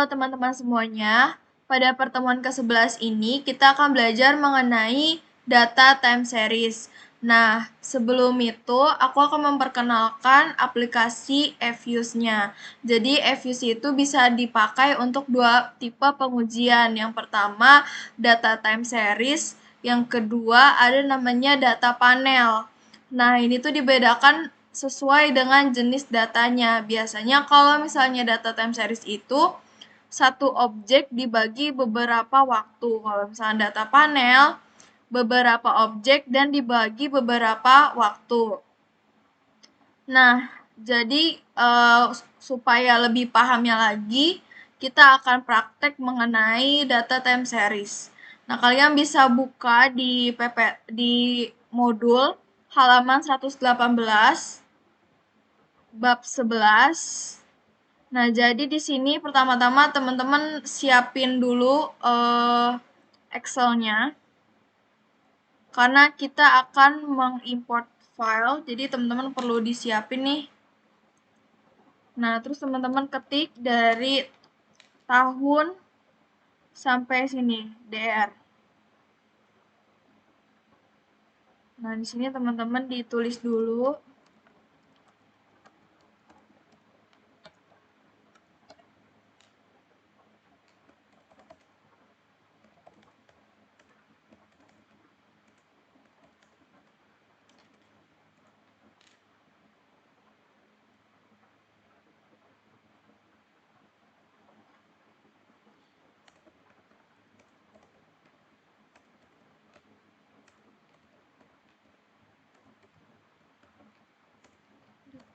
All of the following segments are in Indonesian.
teman-teman semuanya, pada pertemuan ke-11 ini kita akan belajar mengenai data time series. Nah, sebelum itu aku akan memperkenalkan aplikasi Fuse-nya. Jadi Fuse itu bisa dipakai untuk dua tipe pengujian. Yang pertama, data time series. Yang kedua, ada namanya data panel. Nah, ini tuh dibedakan sesuai dengan jenis datanya. Biasanya kalau misalnya data time series itu satu objek dibagi beberapa waktu. Kalau misalnya data panel, beberapa objek dan dibagi beberapa waktu. Nah, jadi supaya lebih pahamnya lagi, kita akan praktek mengenai data time series. Nah, kalian bisa buka di modul halaman 118 bab 11. Nah, jadi di sini pertama-tama teman-teman siapin dulu Excel-nya. Karena kita akan mengimport file, jadi teman-teman perlu disiapin nih. Nah, terus teman-teman ketik dari tahun sampai sini, DR. Nah, di sini teman-teman ditulis dulu.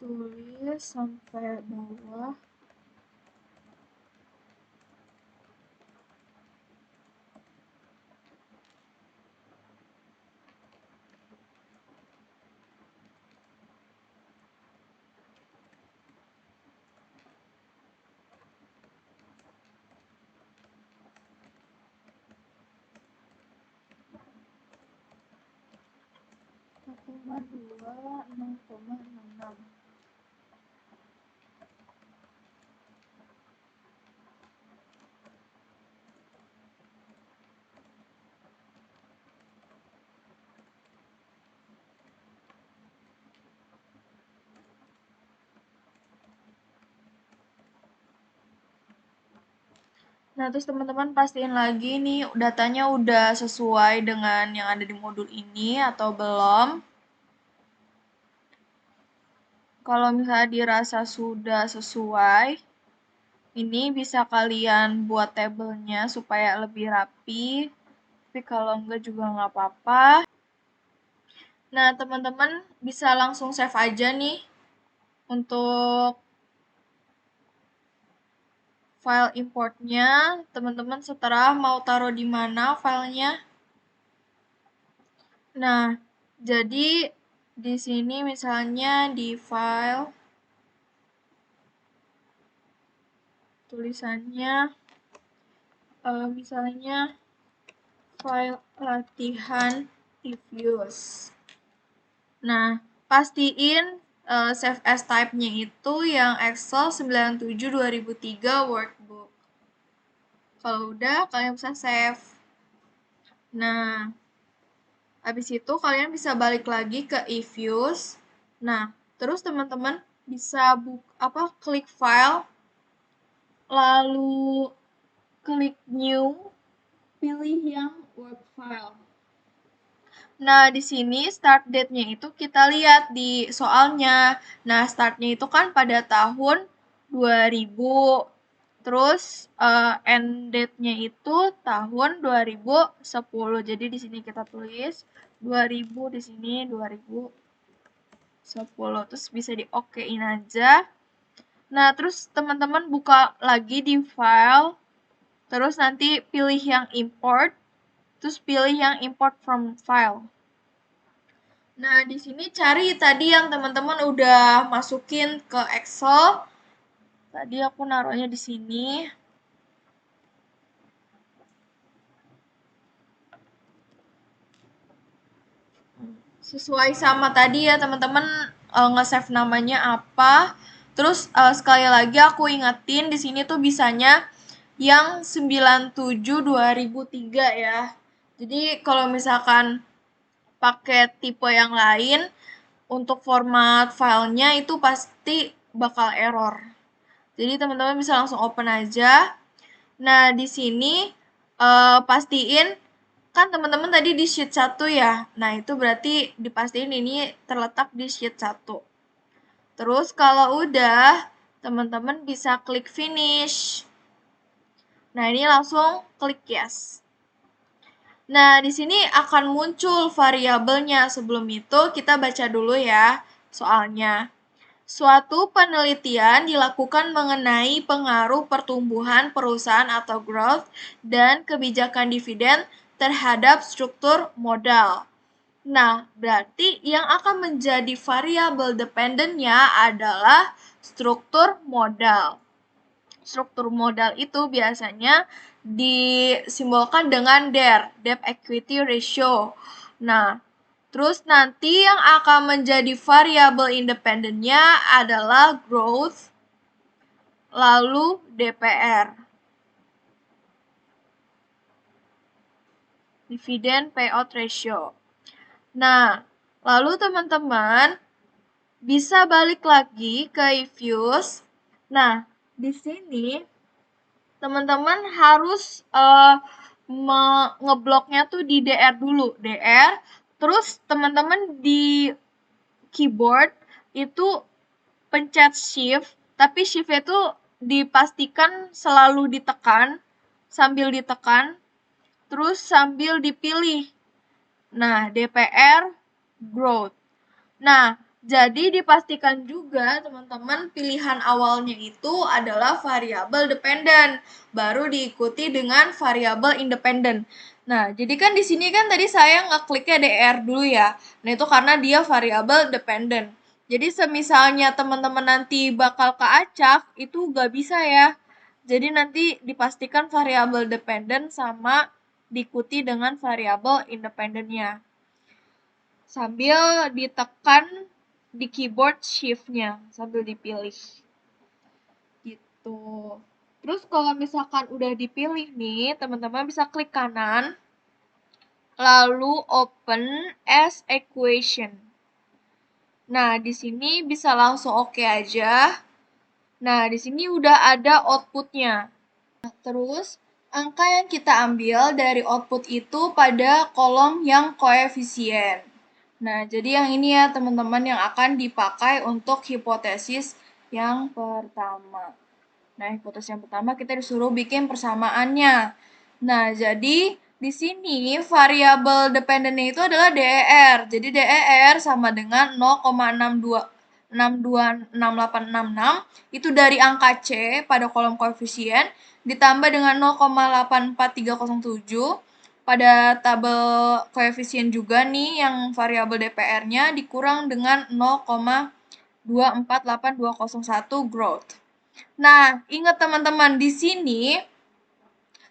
Ditulis sampai bawah. Nah, terus teman-teman pastiin lagi nih datanya udah sesuai dengan yang ada di modul ini atau belum. Kalau misalnya dirasa sudah sesuai, ini bisa kalian buat tabelnya supaya lebih rapi. Tapi kalau enggak juga nggak apa-apa. Nah, teman-teman bisa langsung save aja nih untuk file importnya. Teman-teman setelah mau taruh di mana filenya. Nah, jadi di sini misalnya di file tulisannya misalnya file latihan Fuse. Nah, pastiin save as type-nya itu yang Excel 97/2003 workbook. Kalau udah, kalian bisa save. Nah, habis itu kalian bisa balik lagi ke eFuse. Nah, terus teman-teman bisa klik file, lalu klik new, pilih yang work file. Nah, di sini start date-nya itu kita lihat di soalnya. Nah, start-nya itu kan pada tahun 2000. Terus end date-nya itu tahun 2010. Jadi di sini kita tulis 2000, di sini 2010. Terus bisa di oke-in aja. Nah, terus teman-teman buka lagi di file. Terus nanti pilih yang import. Terus pilih yang import from file. Nah, di sini cari tadi yang teman-teman udah masukin ke Excel. Tadi aku naruhnya di sini. Sesuai sama tadi ya, teman-teman nge-save namanya apa. Terus sekali lagi aku ingetin di sini tuh bisanya yang 97/2003 ya. Jadi kalau misalkan pakai tipe yang lain, untuk format filenya itu pasti bakal error. Jadi teman-teman bisa langsung open aja. Nah, di sini pastiin kan teman-teman tadi di sheet 1 ya. Nah, itu berarti dipastiin ini terletak di sheet 1. Terus kalau udah, teman-teman bisa klik finish. Nah, ini langsung klik yes. Nah, di sini akan muncul variabelnya. Sebelum itu kita baca dulu ya soalnya. Suatu penelitian dilakukan mengenai pengaruh pertumbuhan perusahaan atau growth dan kebijakan dividen terhadap struktur modal. Nah, berarti yang akan menjadi variabel dependennya adalah struktur modal. Struktur modal itu biasanya disimbolkan dengan DER, Debt Equity Ratio. Nah, terus nanti yang akan menjadi variabel independennya adalah growth, lalu DPR. Dividend Payout Ratio. Nah, lalu teman-teman bisa balik lagi ke Ifuse. Nah, di sini teman-teman harus ngebloknya tuh di DR dulu. DR, terus teman-teman di keyboard itu pencet shift, tapi shift itu dipastikan selalu ditekan, sambil ditekan, terus sambil dipilih. Nah, DPR, growth. Nah, jadi dipastikan juga teman-teman pilihan awalnya itu adalah variabel dependent, baru diikuti dengan variabel independent. Nah, jadi kan di sini kan tadi saya ngekliknya DR dulu ya. Nah, itu karena dia variabel dependent. Jadi semisalnya teman-teman nanti bakal keacak, itu nggak bisa ya. Jadi nanti dipastikan variabel dependent sama diikuti dengan variabel independentnya. Sambil ditekan di keyboard shift-nya, sambil dipilih. Gitu. Terus kalau misalkan udah dipilih nih, teman-teman bisa klik kanan, lalu open as equation. Nah, di sini bisa langsung oke aja. Nah, di sini udah ada outputnya. Nah, terus, angka yang kita ambil dari output itu pada kolom yang koefisien. Nah, jadi yang ini ya teman-teman yang akan dipakai untuk hipotesis yang pertama. Nah, hipotesis yang pertama kita disuruh bikin persamaannya. Nah, jadi di sini variabel dependennya itu adalah DER. Jadi DER sama dengan 0,626866 itu dari angka C pada kolom koefisien ditambah dengan 0,84307 pada tabel koefisien juga nih yang variabel DPR-nya dikurang dengan 0,248201 growth. Nah, ingat teman-teman di sini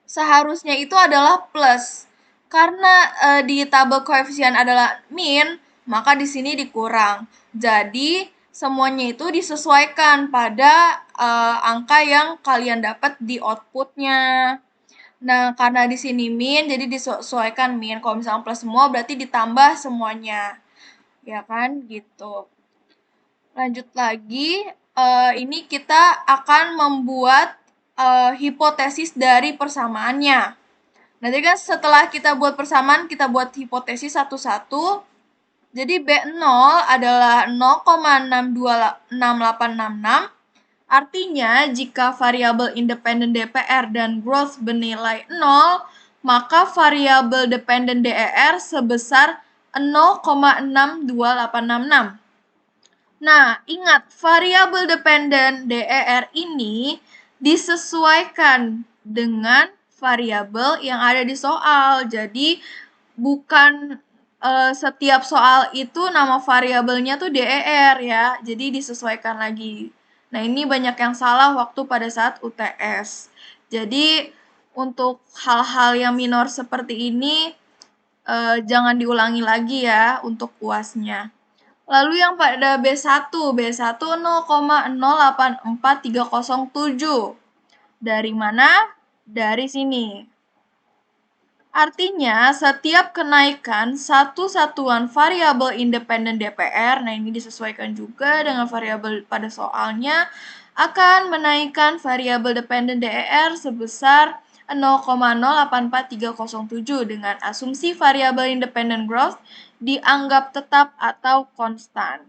seharusnya itu adalah plus. Karena di tabel koefisien adalah min, maka di sini dikurang. Jadi semuanya itu disesuaikan pada angka yang kalian dapat di outputnya. Nah, karena di sini min, jadi disesuaikan min. Kalau misalnya plus semua, berarti ditambah semuanya. Ya kan, gitu. Lanjut lagi, ini kita akan membuat hipotesis dari persamaannya. Nanti kan setelah kita buat persamaan, kita buat hipotesis satu-satu. Jadi B0 adalah 0,626866. Artinya, jika variabel independen DPR dan growth bernilai 0, maka variabel dependen DER sebesar 0,62866. Nah, ingat, variabel dependen DER ini disesuaikan dengan variabel yang ada di soal. Jadi, bukan setiap soal itu nama variabelnya tuh DER ya. Jadi, disesuaikan lagi. Nah, ini banyak yang salah waktu pada saat UTS. Jadi, untuk hal-hal yang minor seperti ini, jangan diulangi lagi ya untuk UASnya. Lalu yang pada B1 0,084307. Dari mana? dari sini. Artinya, setiap kenaikan satu satuan variabel independen DPR, nah ini disesuaikan juga dengan variabel pada soalnya, akan menaikkan variabel dependen DER sebesar 0,084307 dengan asumsi variabel independent growth dianggap tetap atau konstan.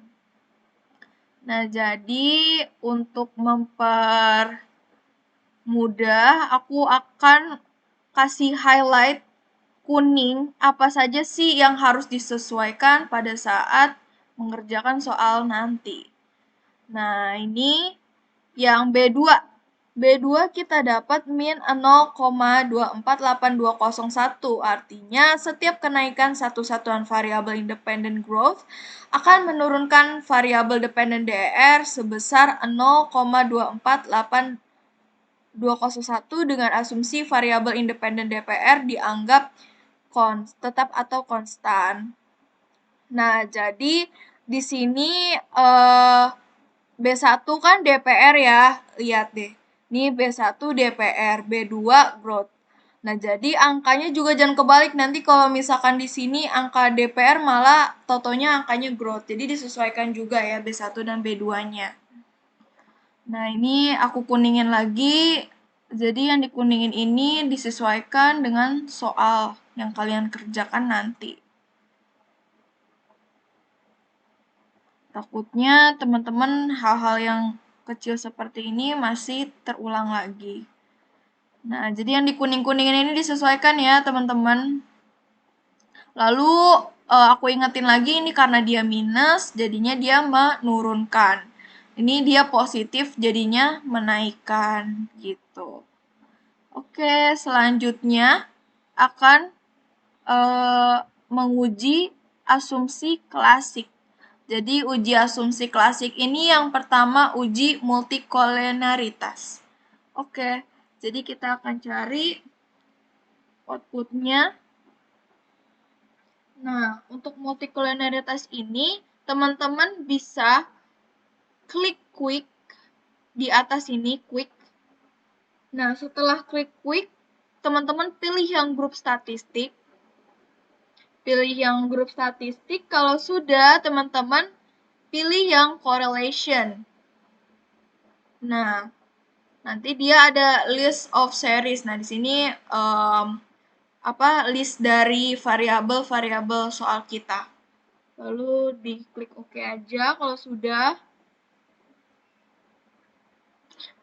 Nah, jadi untuk mempermudah, aku akan kasih highlight kuning apa saja sih yang harus disesuaikan pada saat mengerjakan soal nanti. Nah, ini yang B2. B2 kita dapat min 0,248201. Artinya, setiap kenaikan satu satuan variabel independent growth akan menurunkan variabel dependent DER sebesar 0,248201 dengan asumsi variabel independent DPR dianggap tetap atau konstan. Nah, jadi di sini B1 kan DPR ya, lihat deh. Ini B1 DPR, B2 growth. Nah, jadi angkanya juga jangan kebalik. Nanti kalau misalkan di sini angka DPR malah totonya angkanya growth. Jadi disesuaikan juga ya B1 dan B2-nya. Nah, ini aku kuningin lagi. Jadi yang dikuningin ini disesuaikan dengan soal yang kalian kerjakan nanti. Takutnya teman-teman hal-hal yang kecil seperti ini masih terulang lagi. Nah, jadi yang dikuning-kuningin ini disesuaikan ya teman-teman. Lalu aku ingetin lagi ini karena dia minus, jadinya dia menurunkan. Ini dia positif, jadinya menaikkan gitu. Oke, selanjutnya akan menguji asumsi klasik. Jadi uji asumsi klasik ini yang pertama uji multikollenaritas. Oke, jadi kita akan cari outputnya. Nah, untuk multikollenaritas ini, teman-teman bisa klik quick di atas ini, quick. Nah, setelah klik quick, teman-teman pilih yang grup statistik. Pilih yang grup statistik, kalau sudah, teman-teman pilih yang correlation. Nah, nanti dia ada list of series. Nah, di sini list dari variabel-variabel soal kita. Lalu diklik OK aja kalau sudah.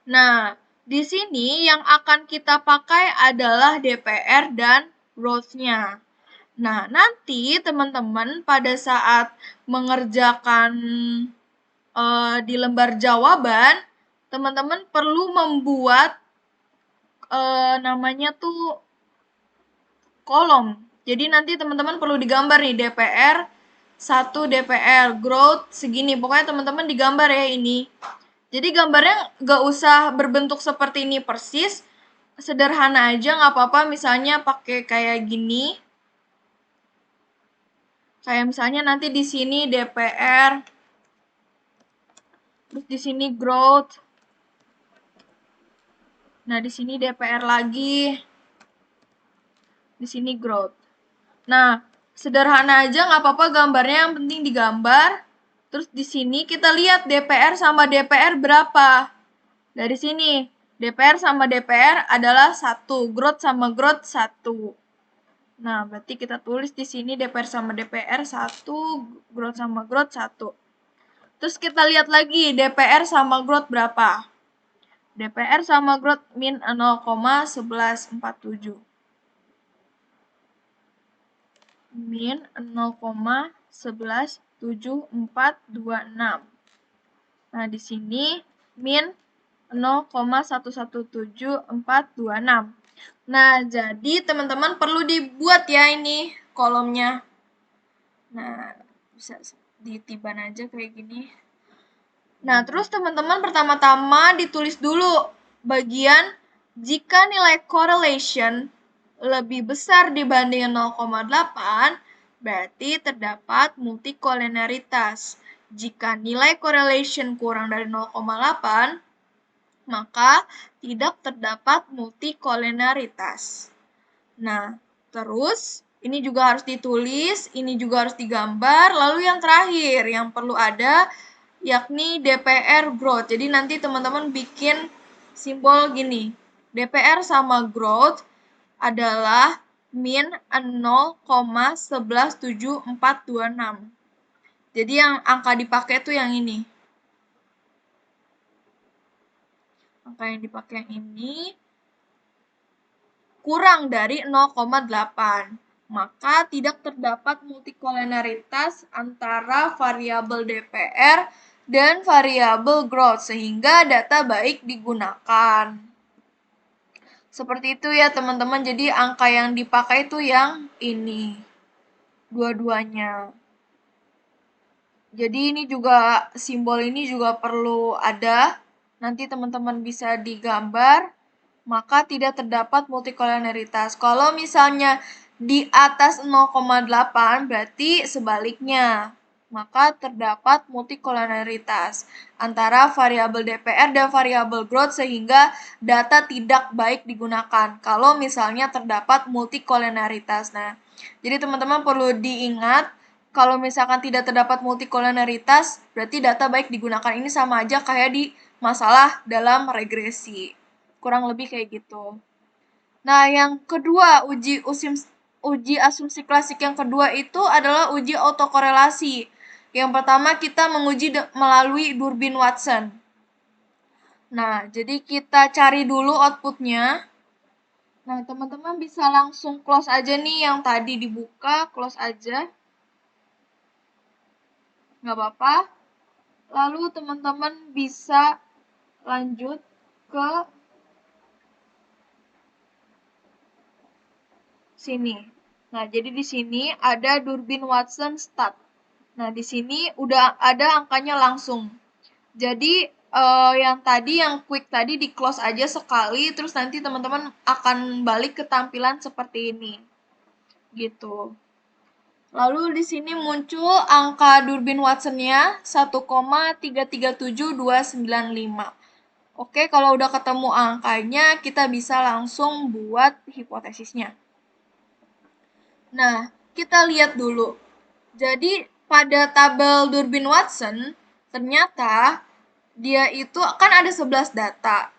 Nah, di sini yang akan kita pakai adalah DPR dan growth-nya. Nah, nanti teman-teman pada saat mengerjakan di lembar jawaban, teman-teman perlu membuat namanya tuh kolom. Jadi nanti teman-teman perlu digambar nih DPR 1 DPR growth segini. Pokoknya teman-teman digambar ya ini. Jadi gambarnya gak usah berbentuk seperti ini persis, sederhana aja nggak apa-apa. Misalnya pakai kayak gini. Kayak misalnya nanti di sini DPR, terus di sini growth. Nah, di sini DPR lagi. Di sini growth. Nah, sederhana aja nggak apa-apa gambarnya, yang penting digambar. Terus di sini kita lihat DPR sama DPR berapa. Dari sini, DPR sama DPR adalah 1, growth sama growth 1. Nah, berarti kita tulis di sini DPR sama DPR 1, growth sama growth 1. Terus kita lihat lagi DPR sama growth berapa. DPR sama growth min 0,1147. Min 0,117426. Nah, di sini min 0,117426. Nah, jadi teman-teman perlu dibuat ya ini kolomnya. Nah, bisa ditiban aja kayak gini. Nah, terus teman-teman pertama-tama ditulis dulu bagian jika nilai correlation lebih besar dibanding 0,8, berarti terdapat multikollenaritas. Jika nilai correlation kurang dari 0,8, maka tidak terdapat multikolonialitas. Nah, terus ini juga harus ditulis, ini juga harus digambar, lalu yang terakhir yang perlu ada yakni DPR growth. Jadi nanti teman-teman bikin simbol gini. DPR sama growth adalah min 0,117426. Jadi yang angka dipakai itu yang ini. Angka yang dipakai yang ini kurang dari 0,8. Maka tidak terdapat multikolonialitas antara variabel DPR dan variabel growth sehingga data baik digunakan. Seperti itu ya teman-teman, jadi angka yang dipakai itu yang ini, dua-duanya. Jadi ini juga, simbol ini juga perlu ada, nanti teman-teman bisa digambar, maka tidak terdapat multikolonialitas. Kalau misalnya di atas 0,8 berarti sebaliknya, maka terdapat multikolonialitas antara variabel DPR dan variabel growth sehingga data tidak baik digunakan kalau misalnya terdapat multikolonialitas. Nah, jadi teman-teman perlu diingat kalau misalkan tidak terdapat multikolonialitas berarti data baik digunakan. Ini sama aja kayak di masalah dalam regresi. Kurang lebih kayak gitu. Nah, yang kedua, uji asumsi klasik yang kedua itu adalah uji autokorelasi. Yang pertama kita menguji melalui Durbin-Watson. Nah, jadi kita cari dulu outputnya. Nah, teman-teman bisa langsung close aja nih yang tadi dibuka, close aja. Nggak apa-apa. Lalu teman-teman bisa lanjut ke sini. Nah, jadi di sini ada Durbin-Watson stat. Nah, di sini udah ada angkanya langsung. Jadi yang tadi, yang quick tadi di close aja sekali, terus nanti teman-teman akan balik ke tampilan seperti ini. Gitu. Lalu di sini muncul angka Durbin-Watson-nya 1,337295. Oke, kalau udah ketemu angkanya, kita bisa langsung buat hipotesisnya. Nah, kita lihat dulu. Jadi, pada tabel Durbin-Watson, ternyata dia itu kan ada 11 data.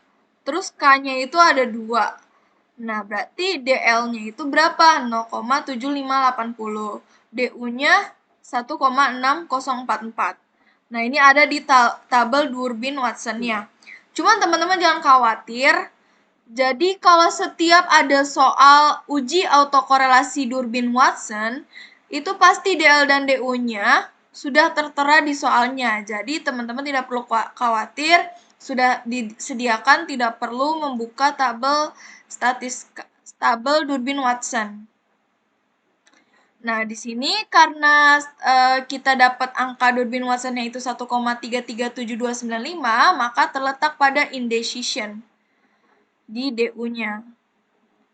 Terus K-nya itu ada 2. Nah, berarti DL-nya itu berapa? 0,7580. DU-nya 1,6044. Nah, ini ada di tabel Durbin-Watson-nya. Cuman teman-teman jangan khawatir. Jadi kalau setiap ada soal uji autokorelasi Durbin-Watson, itu pasti DL dan DU-nya sudah tertera di soalnya. Jadi teman-teman tidak perlu khawatir, sudah disediakan, tidak perlu membuka tabel Durbin-Watson. Nah, di sini karena kita dapat angka Durbin-Watson-nya itu 1,337295, maka terletak pada indecision di DU-nya.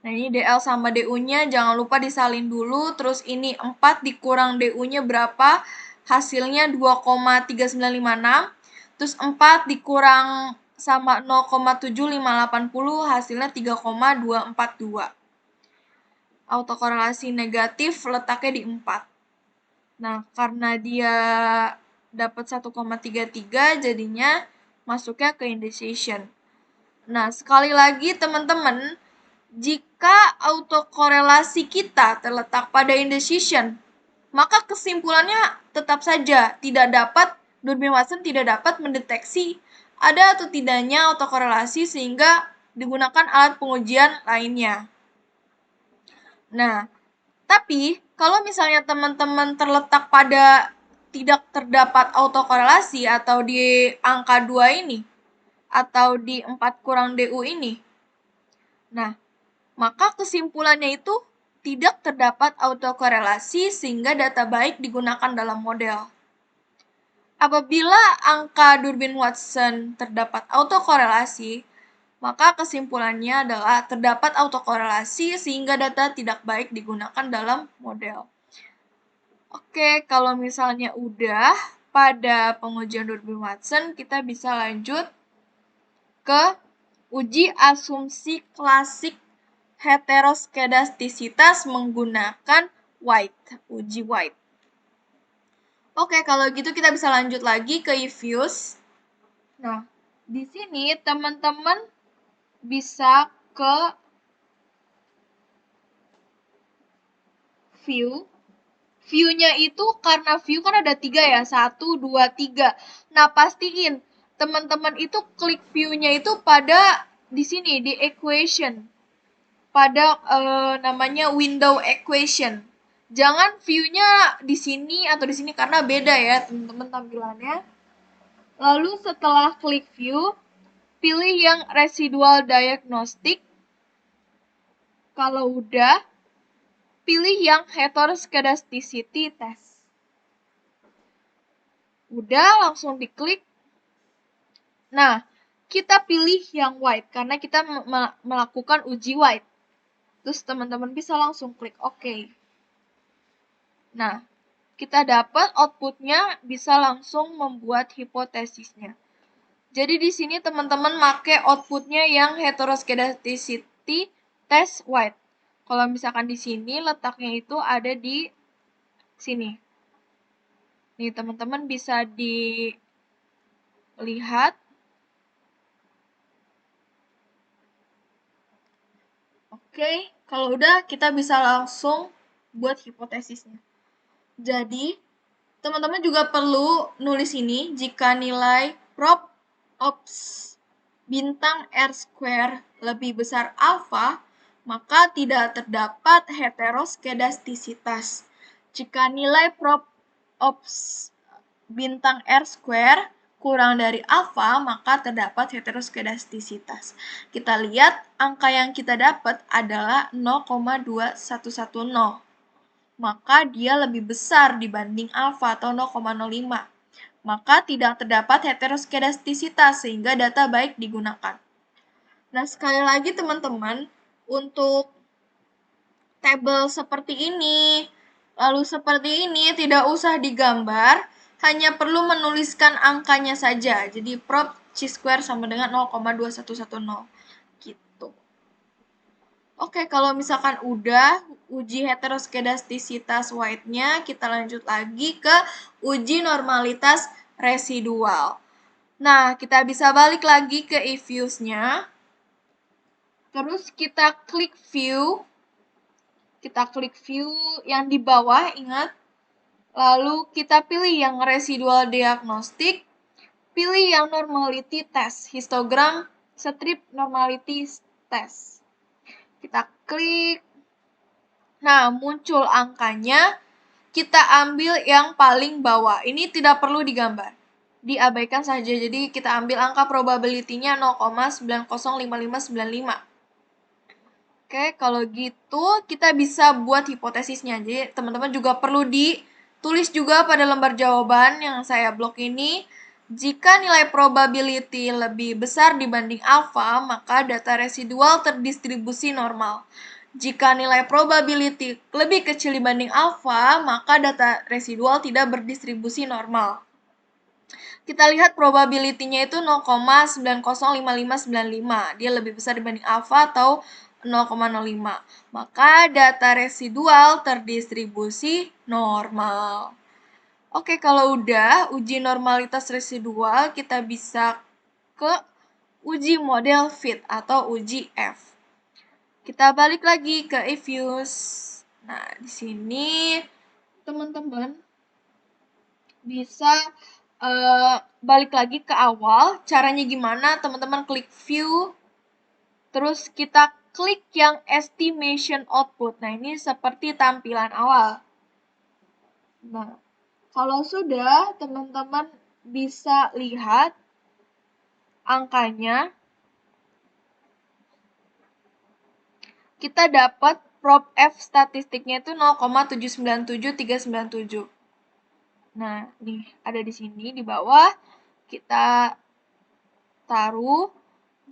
Nah, ini DL sama DU-nya jangan lupa disalin dulu, terus ini 4 dikurang DU-nya berapa? Hasilnya 2,3956, terus 4 dikurang sama 0,7580 hasilnya 3,242. Autokorelasi negatif letaknya di 4. Nah, karena dia dapat 1,33 jadinya masuknya ke indecision. Nah, sekali lagi teman-teman, jika autokorelasi kita terletak pada indecision, maka kesimpulannya tetap saja Durbin-Watson tidak dapat mendeteksi ada atau tidaknya autokorelasi sehingga digunakan alat pengujian lainnya. Nah, tapi kalau misalnya teman-teman terletak pada tidak terdapat autokorelasi atau di angka 2 ini, atau di 4 kurang DU ini. Nah, maka kesimpulannya itu tidak terdapat autokorelasi sehingga data baik digunakan dalam model. Apabila angka Durbin-Watson terdapat autokorelasi, maka kesimpulannya adalah terdapat autokorelasi sehingga data tidak baik digunakan dalam model. Oke, kalau misalnya udah pada pengujian Durbin-Watson, kita bisa lanjut ke uji asumsi klasik heteroskedastisitas menggunakan White, uji White. Oke, kalau gitu kita bisa lanjut lagi ke if-use. Nah, di sini teman-teman bisa ke view. View-nya itu karena view kan ada 3 ya, 1, 2, 3. Nah, pastiin teman-teman itu klik view-nya itu pada di sini, di equation. Pada namanya window equation. Jangan view-nya di sini atau di sini karena beda ya teman-teman tampilannya. Lalu setelah klik view, pilih yang residual diagnostic. Kalau udah, pilih yang heteroskedasticity test. Udah, langsung diklik. Nah, kita pilih yang white karena kita melakukan uji white. Terus teman-teman bisa langsung klik OK. Nah, kita dapat outputnya bisa langsung membuat hipotesisnya. Jadi di sini teman-teman pakai outputnya yang heteroskedasticity test white. Kalau misalkan di sini letaknya itu ada di sini. Nih teman-teman bisa dilihat. Oke, kalau udah kita bisa langsung buat hipotesisnya. Jadi, teman-teman juga perlu nulis ini jika nilai prop ops bintang R² lebih besar alfa, maka tidak terdapat heteroskedastisitas. Jika nilai prop ops bintang R² kurang dari alfa, maka terdapat heteroskedastisitas. Kita lihat angka yang kita dapat adalah 0,2110. Maka dia lebih besar dibanding alfa atau 0,05. Maka tidak terdapat heteroskedastisitas sehingga data baik digunakan. Nah, sekali lagi teman-teman, untuk tabel seperti ini, lalu seperti ini tidak usah digambar, hanya perlu menuliskan angkanya saja. Jadi prop chi² sama dengan 0,2110. Gitu. Oke, kalau misalkan udah uji heteroskedastisitas white-nya, kita lanjut lagi ke uji normalitas residual. Nah, kita bisa balik lagi ke if-use-nya. Terus kita klik view. Kita klik view yang di bawah, ingat. Lalu kita pilih yang residual diagnostic, pilih yang normality test, histogram strip normality test. Kita klik. Nah, muncul angkanya, kita ambil yang paling bawah. Ini tidak perlu digambar. Diabaikan saja, jadi kita ambil angka probability-nya 0,905595. Oke, kalau gitu kita bisa buat hipotesisnya. Jadi teman-teman juga perlu ditulis juga pada lembar jawaban yang saya blok ini. Jika nilai probability lebih besar dibanding alfa, maka data residual terdistribusi normal. Jika nilai probability lebih kecil dibanding alfa, maka data residual tidak berdistribusi normal. Kita lihat probability-nya itu 0,905595. Dia lebih besar dibanding alfa atau 0,05. Maka data residual terdistribusi normal. Oke, kalau udah uji normalitas residual, kita bisa ke uji model fit atau uji F. Kita balik lagi ke if-use. Nah, di sini teman-teman bisa balik lagi ke awal. Caranya gimana? Teman-teman klik view, terus kita klik yang estimation output. Nah, ini seperti tampilan awal. Nah, kalau sudah, teman-teman bisa lihat angkanya. Kita dapat prop F statistiknya itu 0,797397. Nah, nih ada di sini di bawah. Kita taruh.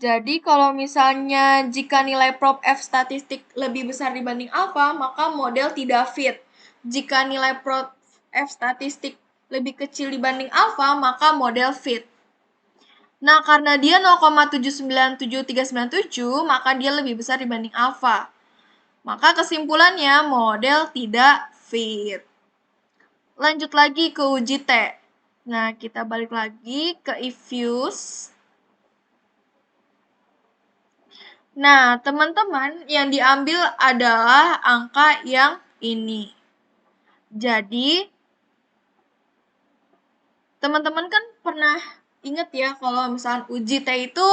Jadi kalau misalnya jika nilai prop F statistik lebih besar dibanding alfa, maka model tidak fit. Jika nilai prop F statistik lebih kecil dibanding alfa, maka model fit. Nah, karena dia 0,79737, maka dia lebih besar dibanding alfa. Maka kesimpulannya model tidak fit. Lanjut lagi ke uji T. Nah, kita balik lagi ke if use. Nah, teman-teman, yang diambil adalah angka yang ini. Jadi, teman-teman kan pernah ingat ya kalau misalnya uji T itu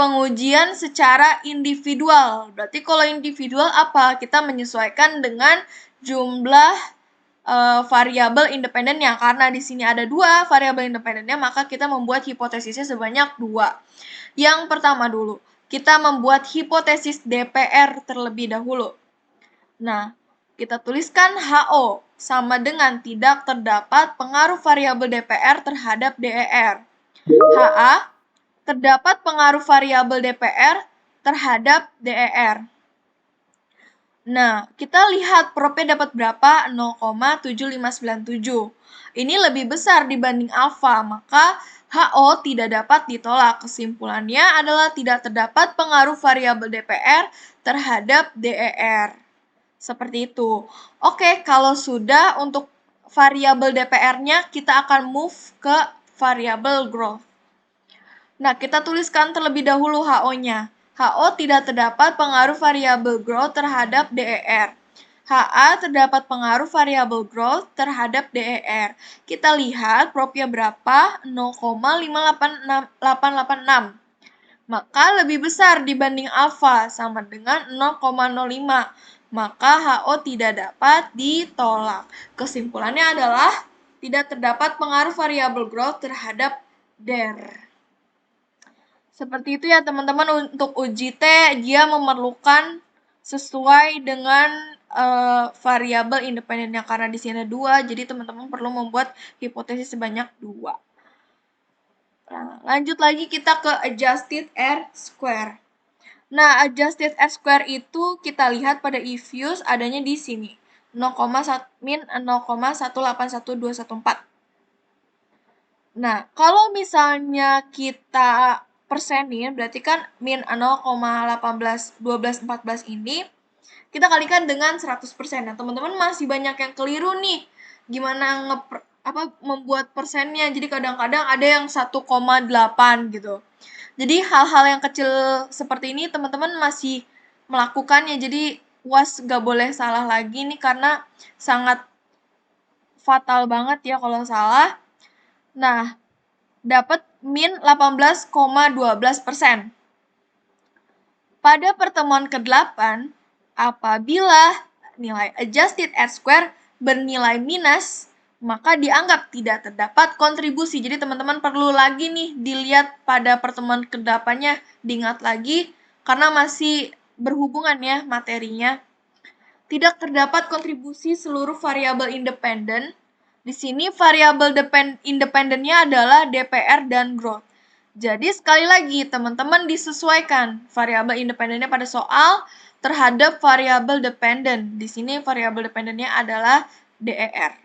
pengujian secara individual. Berarti kalau individual apa? Kita menyesuaikan dengan jumlah variabel independennya. Karena di sini ada 2 variabel independennya, maka kita membuat hipotesisnya sebanyak 2. Yang pertama dulu, kita membuat hipotesis DPR terlebih dahulu. Nah, kita tuliskan HO sama dengan tidak terdapat pengaruh variabel DPR terhadap DER. HA, terdapat pengaruh variabel DPR terhadap DER. Nah, kita lihat propnya dapat berapa? 0,7597. Ini lebih besar dibanding alfa, maka HO tidak dapat ditolak. Kesimpulannya adalah tidak terdapat pengaruh variabel DPR terhadap DER. Seperti itu. Oke, kalau sudah untuk variabel DPR-nya, kita akan move ke variabel growth. Nah, kita tuliskan terlebih dahulu HO-nya. HO tidak terdapat pengaruh variabel growth terhadap DER. HA terdapat pengaruh variabel growth terhadap DER. Kita lihat propnya berapa? 0,58886. Maka lebih besar dibanding alfa sama dengan 0,05. Maka HO tidak dapat ditolak. Kesimpulannya adalah tidak terdapat pengaruh variabel growth terhadap DER. Seperti itu ya teman-teman, untuk uji T dia memerlukan sesuai dengan variabel independennya karena di sini ada 2, jadi teman-teman perlu membuat hipotesis sebanyak 2. Nah, lanjut lagi kita ke adjusted R square. Nah, adjusted R square itu kita lihat pada if use adanya di sini. 0,1181214. Nah, kalau misalnya kita persenin, berarti kan min 0,181214 ini kita kalikan dengan 100%. Nah, teman-teman masih banyak yang keliru nih. Gimana membuat persennya. Jadi kadang-kadang ada yang 1,8 gitu. Jadi hal-hal yang kecil seperti ini teman-teman masih melakukannya. Jadi UAS gak boleh salah lagi nih karena sangat fatal banget ya kalau salah. Nah, dapat min 18,12%. Pada pertemuan ke-8, apabila nilai adjusted R square bernilai minus, maka dianggap tidak terdapat kontribusi. Jadi teman-teman perlu lagi nih dilihat pada pertemuan ke-8-nya, diingat lagi karena masih berhubungan ya materinya. Tidak terdapat kontribusi seluruh variabel independen. Di sini variabel independennya adalah DPR dan growth. Jadi sekali lagi teman-teman disesuaikan variabel independennya pada soal terhadap variabel dependen. Di sini variabel dependennya adalah DER.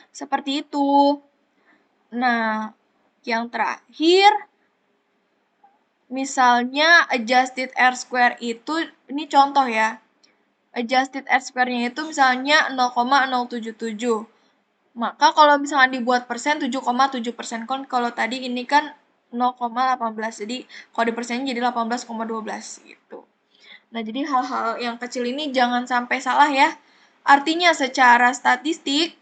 Seperti itu. Nah, yang terakhir misalnya adjusted R square itu, ini contoh ya. Adjusted R square-nya itu misalnya 0,077. Maka kalau misalnya dibuat persen 7,7%, kan kalau tadi ini kan 0,18. Jadi kalau dipersenin jadi 18,12 gitu. Nah, jadi hal-hal yang kecil ini jangan sampai salah ya. Artinya secara statistik,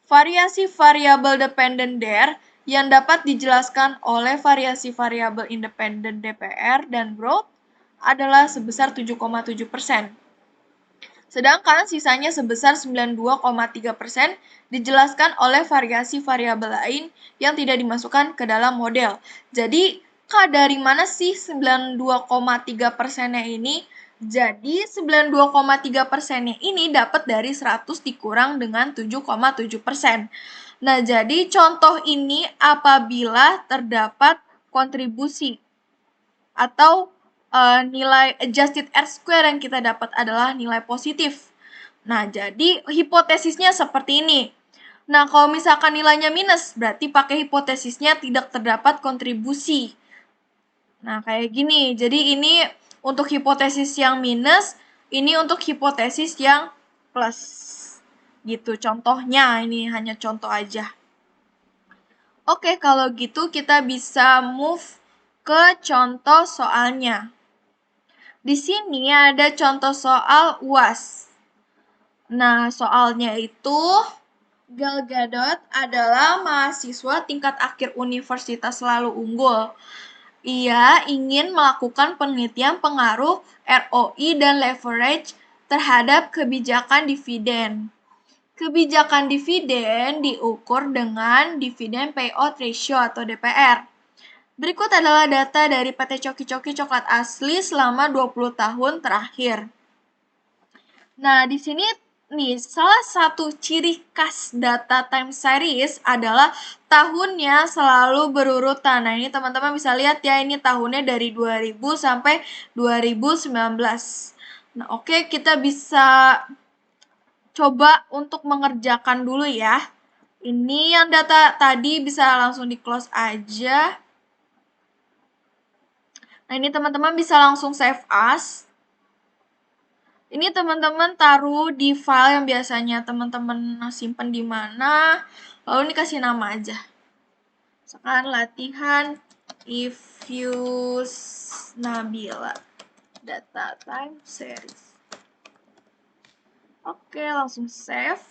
variasi variabel dependent DER yang dapat dijelaskan oleh variasi variabel independen DPR dan growth adalah sebesar 7,7%. Sedangkan sisanya sebesar 92,3% dijelaskan oleh variasi variabel lain yang tidak dimasukkan ke dalam model. Jadi, dari mana sih 92,3%-nya ini? Jadi, 92,3%-nya ini dapat dari 100 dikurang dengan 7,7%. Nah, jadi contoh ini apabila terdapat kontribusi atau nilai adjusted R square yang kita dapat adalah nilai positif. Nah, jadi hipotesisnya seperti ini. Nah, kalau misalkan nilainya minus, berarti pakai hipotesisnya tidak terdapat kontribusi. Nah, kayak gini. Jadi ini untuk hipotesis yang minus, ini untuk hipotesis yang plus. Gitu contohnya, ini hanya contoh aja. Oke, kalau gitu kita bisa move ke contoh soalnya. Di sini ada contoh soal UAS. Nah, soalnya itu Gal Gadot adalah mahasiswa tingkat akhir universitas selalu unggul. Ia ingin melakukan penelitian pengaruh ROI dan leverage terhadap kebijakan dividen. Kebijakan dividen diukur dengan dividen payout ratio atau DPR. Berikut adalah data dari PT Coki-Coki Coklat Asli selama 20 tahun terakhir. Nah, di sini nih, salah satu ciri khas data time series adalah tahunnya selalu berurutan. Nah, ini teman-teman bisa lihat ya, ini tahunnya dari 2000 sampai 2019. Nah, oke, kita bisa coba untuk mengerjakan dulu ya. Ini yang data tadi bisa langsung di close aja. Nah, ini teman-teman bisa langsung save as. Ini teman-teman taruh di file yang biasanya teman-teman simpan di mana, lalu ini kasih nama aja. Sekarang latihan Ifyus Nabila data time series. Oke, langsung save.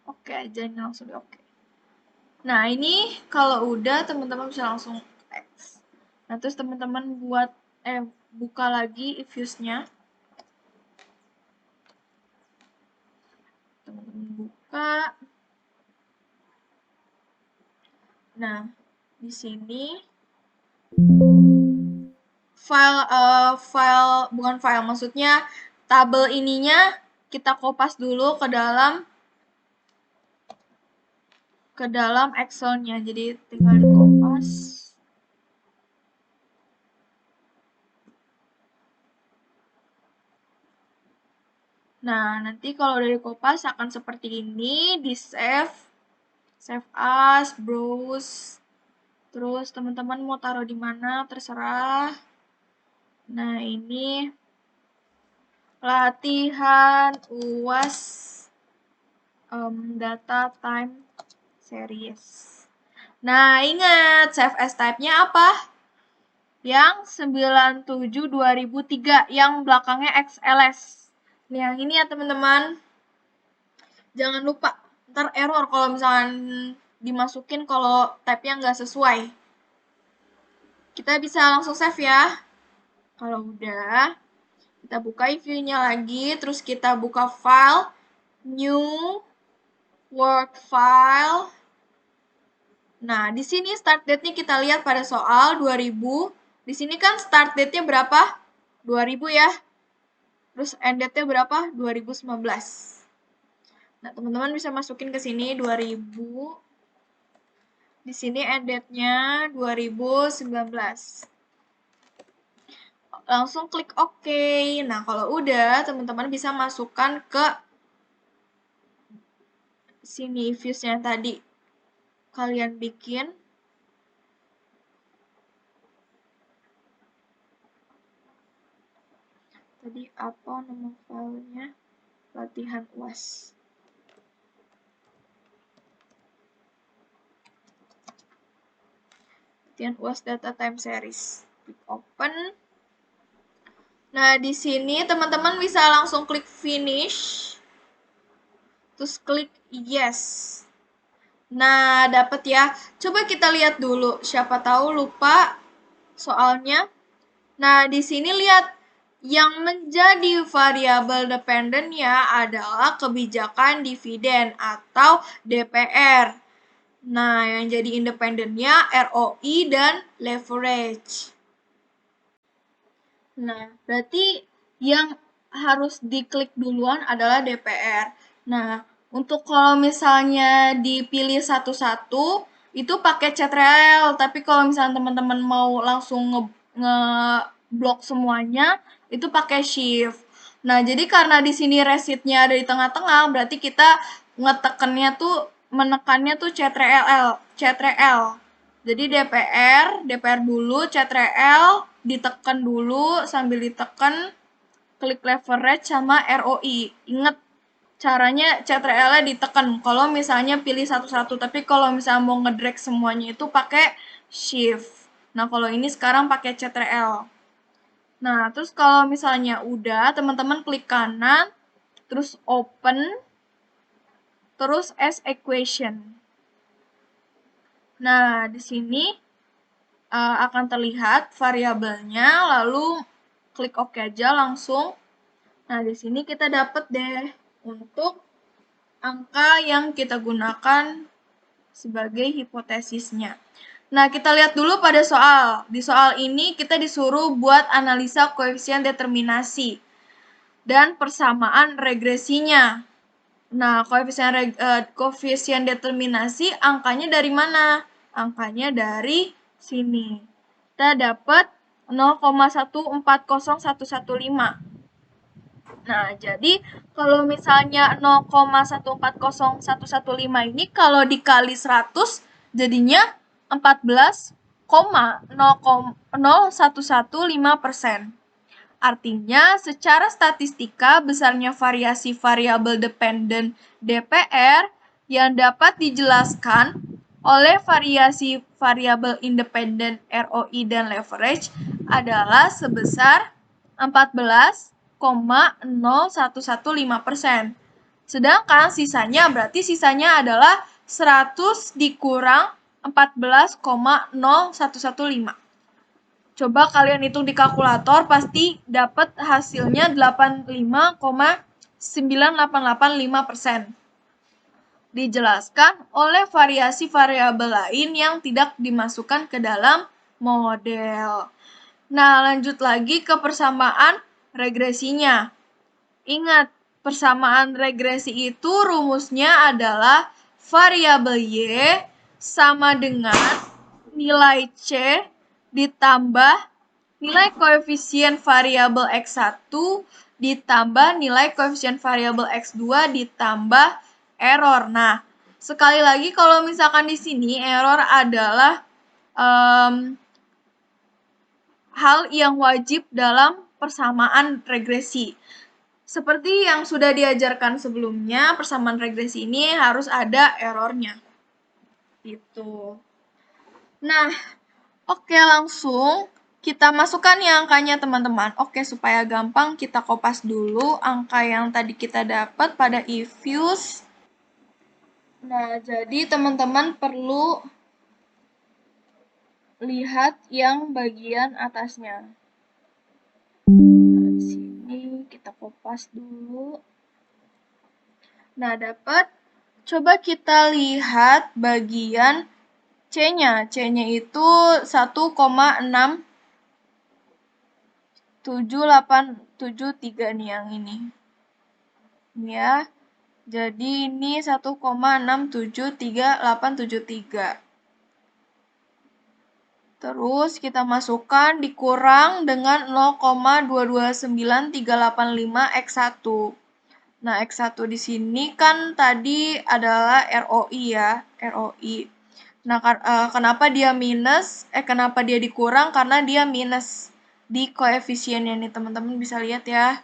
Oke aja, ini langsung di oke. Nah, ini kalau udah teman-teman bisa langsung X. Nah, terus teman-teman buka lagi Ifyusnya. Teman-teman buka. Nah, di sini maksudnya tabel ininya kita kopas dulu ke dalam Excel-nya. Jadi tinggal dikopas. Nah, nanti kalau udah dikopas akan seperti ini, di save as, browse. Terus teman-teman mau taruh di mana terserah. Nah, ini latihan UAS data time series. Nah, ingat save as type-nya apa? Yang 97/2003 yang belakangnya XLS. Nih, yang ini ya teman-teman. Jangan lupa, ntar error kalau misalkan dimasukin kalau type-nya nggak sesuai. Kita bisa langsung save ya. Kalau udah, kita buka view-nya lagi, terus kita buka file, new, work file. Nah, di sini start date-nya kita lihat pada soal 2000. Di sini kan start date-nya berapa? 2000 ya. Terus end date-nya berapa? 2019. Nah, teman-teman bisa masukin ke sini 2000. Di sini end date-nya 2019. Langsung klik OK. Nah, kalau udah, teman-teman bisa masukkan ke sini views-nya tadi kalian bikin. Tadi apa nama filenya? Latihan UAS. Latihan UAS data time series. Klik open. Nah, di sini teman-teman bisa langsung klik finish. Terus klik yes. Nah, dapat ya. Coba kita lihat dulu. Siapa tahu lupa soalnya. Nah, di sini lihat yang menjadi variabel dependennya adalah kebijakan dividen atau DPR. Nah, yang jadi independennya ROI dan leverage. Nah, berarti yang harus diklik duluan adalah DPR. Nah, untuk kalau misalnya dipilih satu-satu, itu pakai Ctrl. Tapi kalau misalnya teman-teman mau langsung nge-blok semuanya, itu pakai Shift. Nah, jadi karena di sini resitnya ada di tengah-tengah, berarti kita ngetekennya tuh menekannya tuh C3L. Jadi DPR dulu, C3L ditekan dulu, sambil ditekan klik leverage sama ROI. Ingat caranya C3L-nya ditekan. Kalau misalnya pilih satu-satu, tapi kalau misalnya mau ngedrag semuanya itu pakai shift. Nah, kalau ini sekarang pakai C3L. Nah, terus kalau misalnya udah, teman-teman klik kanan, terus open, terus as equation. Nah, di sini akan terlihat variabelnya, lalu klik OK aja langsung. Nah, di sini kita dapat deh untuk angka yang kita gunakan sebagai hipotesisnya. Nah, kita lihat dulu pada soal. Di soal ini kita disuruh buat analisa koefisien determinasi dan persamaan regresinya. Nah, koefisien determinasi angkanya dari mana? Angkanya dari sini. Kita dapat 0,140115. Nah, jadi kalau misalnya 0,140115 ini kalau dikali 100 jadinya 14,01115%. Artinya, secara statistika, besarnya variasi variabel dependen DPR yang dapat dijelaskan oleh variasi variabel independen ROI dan leverage adalah sebesar 14,0115%. Sedangkan sisanya adalah 100 dikurang 14,0115. Coba kalian hitung di kalkulator, pasti dapat hasilnya 85,9885%. Dijelaskan oleh variasi variabel lain yang tidak dimasukkan ke dalam model. Nah, lanjut lagi ke persamaan regresinya. Ingat, persamaan regresi itu rumusnya adalah variabel Y sama dengan nilai C ditambah nilai koefisien variabel X1 ditambah nilai koefisien variabel X2 ditambah error. Nah, sekali lagi kalau misalkan di sini error adalah hal yang wajib dalam persamaan regresi. Seperti yang sudah diajarkan sebelumnya, persamaan regresi ini harus ada errornya. Gitu. Nah, oke, langsung kita masukkan ya angkanya teman-teman. Oke, supaya gampang kita kopas dulu angka yang tadi kita dapat pada ifuse. Nah, jadi teman-teman perlu lihat yang bagian atasnya. Nah, di sini kita kopas dulu. Nah, dapat. Coba kita lihat bagian C-nya. C-nya itu 1,67873 nih yang ini. Ini ya. Jadi ini 1,673,873. Terus kita masukkan dikurang dengan 0,229385 X1. Nah, X1 di sini kan tadi adalah ROI ya, ROI. Nah, kenapa dia minus? Kenapa dia dikurang? Karena dia minus di koefisiennya nih, teman-teman bisa lihat ya.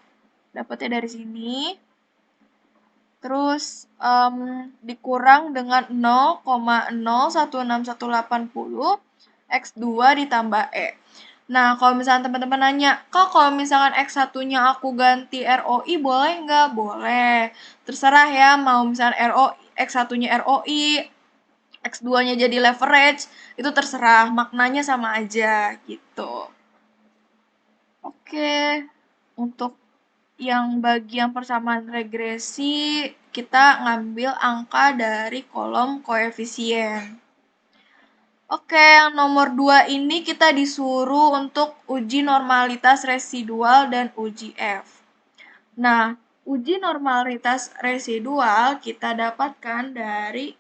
Dapatnya dari sini. Terus dikurang dengan 0,016180 X2 ditambah E. Nah, kalau misalnya teman-teman nanya, Kak, kalau misalkan X1-nya aku ganti ROI, boleh nggak? Boleh. Terserah ya, mau misalnya X1-nya ROI, X2-nya jadi leverage, itu terserah, maknanya sama aja, gitu. Oke, untuk yang bagian persamaan regresi, kita ngambil angka dari kolom koefisien. Oke, yang nomor 2 ini kita disuruh untuk uji normalitas residual dan uji F. Nah, uji normalitas residual kita dapatkan dari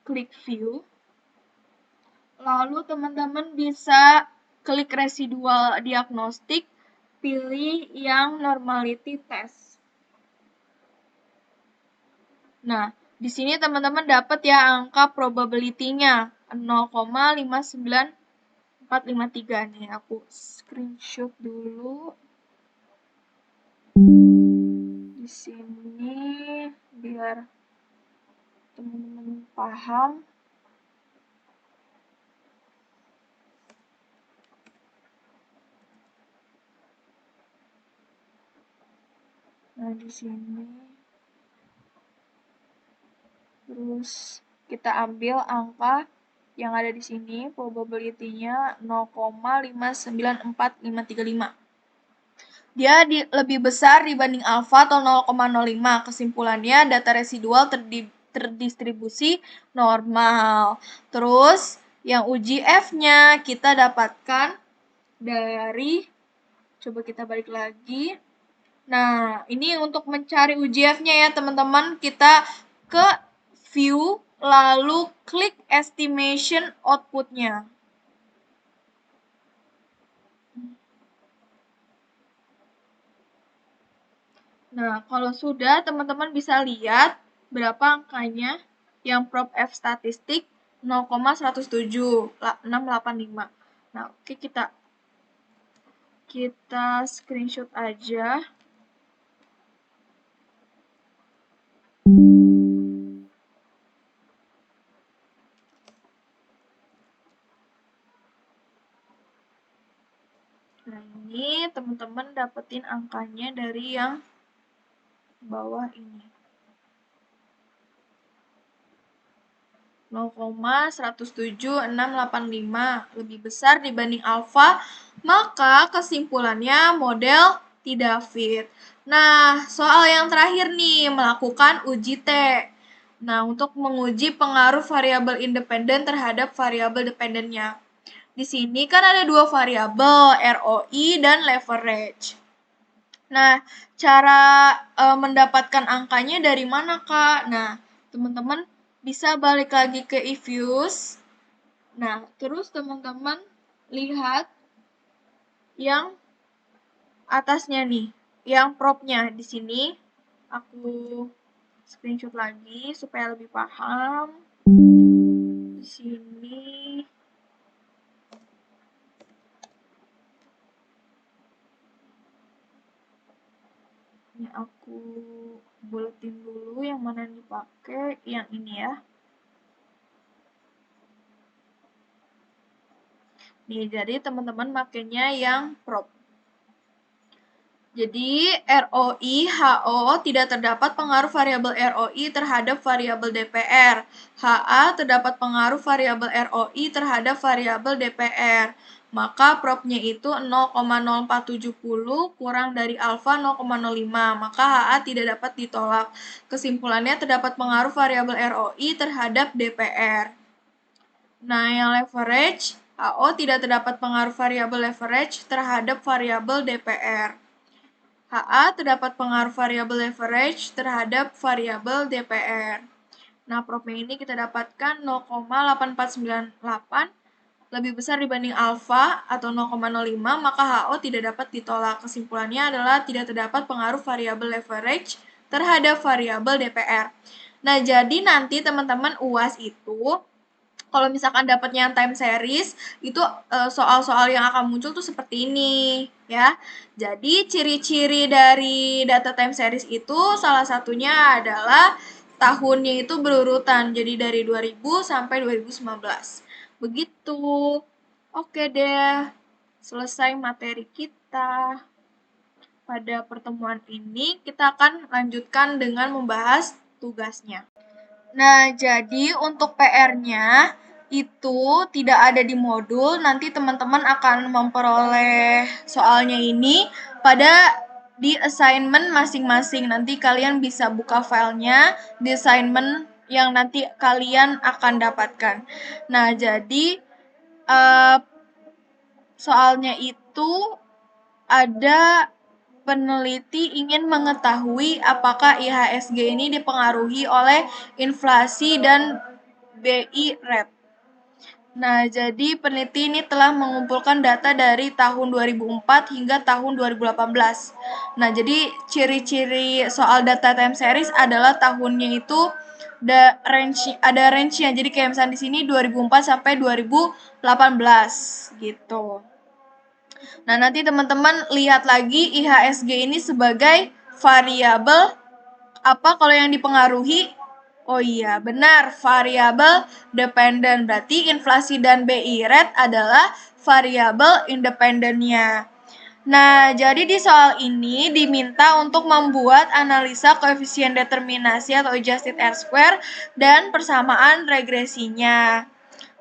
klik view. Lalu teman-teman bisa klik residual diagnostik, pilih yang normality test. Nah, di sini teman-teman dapat ya angka probability-nya 0,59453 nih. Aku screenshot dulu. Di sini biar teman-teman paham. Nah, di sini terus kita ambil angka yang ada di sini, probability-nya 0,59455. Dia lebih besar dibanding alfa atau 0,05. Kesimpulannya data residual terdistribusi normal. Terus yang uji F-nya kita dapatkan dari, coba kita balik lagi. Nah, ini untuk mencari uji F-nya ya teman-teman, kita ke view lalu klik estimation output-nya. Nah, kalau sudah teman-teman bisa lihat berapa angkanya yang prop F statistik 0,107,685. Nah, oke kita screenshot aja. Nah, ini teman-teman dapetin angkanya dari yang bawah ini. 0,107,685 lebih besar dibanding alfa, maka kesimpulannya model tidak fit. Nah, soal yang terakhir nih, melakukan uji T. Nah, untuk menguji pengaruh variabel independen terhadap variabel dependennya. Di sini kan ada dua variabel, ROI dan leverage. Nah, cara mendapatkan angkanya dari mana, Kak? Nah, teman-teman bisa balik lagi ke eViews. Nah, terus teman-teman lihat yang atasnya nih, yang propnya di sini. Aku screenshot lagi supaya lebih paham. Di sini ini aku buletin dulu yang mana yang dipakai, yang ini ya. Nih, jadi teman-teman makainya yang prop. Jadi, ROI, HO tidak terdapat pengaruh variabel ROI terhadap variabel DPR. HA terdapat pengaruh variabel ROI terhadap variabel DPR. Maka propnya itu 0,0470 kurang dari alfa 0,05. Maka HA tidak dapat ditolak. Kesimpulannya terdapat pengaruh variabel ROI terhadap DPR. Nah, yang leverage, HO tidak terdapat pengaruh variabel leverage terhadap variabel DPR. HA terdapat pengaruh variabel leverage terhadap variabel DPR. Nah, propnya ini kita dapatkan 0,8498 lebih besar dibanding alfa atau 0,05, maka HO tidak dapat ditolak. Kesimpulannya adalah tidak terdapat pengaruh variabel leverage terhadap variabel DPR. Nah, jadi nanti teman-teman UAS itu kalau misalkan dapatnya time series, itu soal-soal yang akan muncul tuh seperti ini, ya. Jadi, ciri-ciri dari data time series itu salah satunya adalah tahunnya itu berurutan, jadi dari 2000 sampai 2019. Begitu. Oke deh, selesai materi kita. Pada pertemuan ini, kita akan lanjutkan dengan membahas tugasnya. Nah, jadi untuk PR-nya itu tidak ada di modul, nanti teman-teman akan memperoleh soalnya ini di assignment masing-masing. Nanti kalian bisa buka filenya di assignment yang nanti kalian akan dapatkan. Nah, jadi soalnya itu ada peneliti ingin mengetahui apakah IHSG ini dipengaruhi oleh inflasi dan BI rate. Nah, jadi peneliti ini telah mengumpulkan data dari tahun 2004 hingga tahun 2018. Nah, jadi ciri-ciri soal data time series adalah tahunnya itu ada range-nya. Jadi kayak misalnya di sini 2004 sampai 2018 gitu. Nah, nanti teman-teman lihat lagi IHSG ini sebagai variabel apa kalau yang dipengaruhi? Oh iya, benar, variabel dependen. Berarti inflasi dan BI rate adalah variabel independennya. Nah, jadi di soal ini diminta untuk membuat analisa koefisien determinasi atau adjusted R-square dan persamaan regresinya.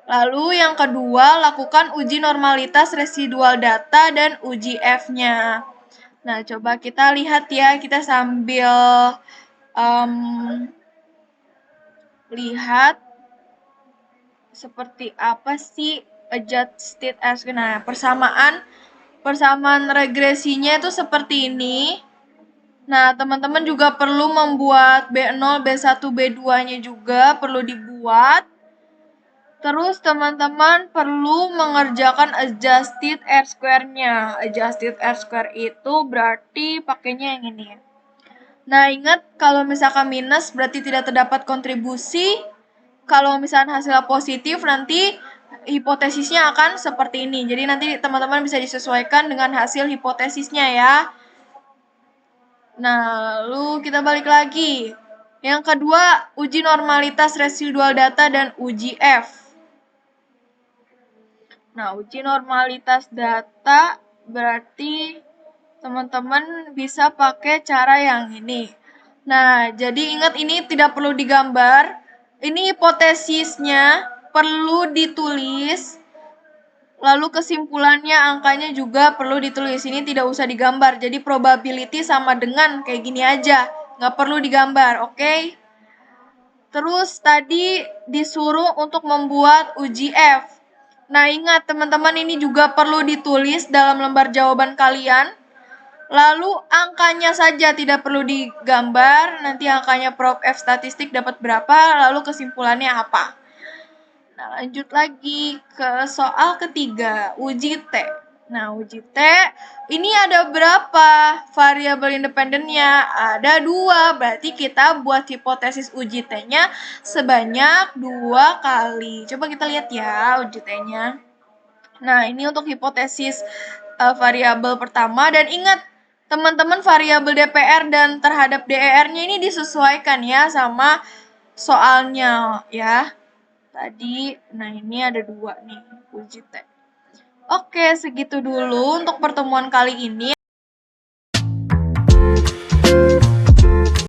Lalu yang kedua, lakukan uji normalitas residual data dan uji F-nya. Nah, coba kita lihat ya, kita sambil lihat seperti apa sih adjusted R-square. Nah, persamaan regresinya itu seperti ini. Nah, teman-teman juga perlu membuat B0, B1, B2-nya juga perlu dibuat. Terus teman-teman perlu mengerjakan adjusted R-square-nya. Adjusted R-square itu berarti pakainya yang ini. Nah, ingat kalau misalkan minus berarti tidak terdapat kontribusi. Kalau misalkan hasilnya positif nanti hipotesisnya akan seperti ini. Jadi nanti teman-teman bisa disesuaikan dengan hasil hipotesisnya ya. Nah, lalu kita balik lagi. Yang kedua, uji normalitas residual data dan uji F. Nah, uji normalitas data berarti teman-teman bisa pakai cara yang ini. Nah, jadi ingat ini tidak perlu digambar. Ini hipotesisnya perlu ditulis. Lalu kesimpulannya angkanya juga perlu ditulis. Ini tidak usah digambar. Jadi probability sama dengan kayak gini aja. Nggak perlu digambar, oke? Terus tadi disuruh untuk membuat uji F. Nah, ingat teman-teman ini juga perlu ditulis dalam lembar jawaban kalian. Lalu angkanya saja tidak perlu digambar. Nanti angkanya Prof F statistik dapat berapa, lalu kesimpulannya apa. Nah, lanjut lagi ke soal ketiga, uji T. Nah, uji T, ini ada berapa variabel independennya? Ada 2, berarti kita buat hipotesis uji T-nya sebanyak 2 kali. Coba kita lihat ya uji T-nya. Nah, ini untuk hipotesis variabel pertama. Dan ingat, teman-teman variabel DPR dan terhadap DER-nya ini disesuaikan ya sama soalnya ya. Tadi, nah ini ada 2 nih, uji T. Oke, segitu dulu untuk pertemuan kali ini.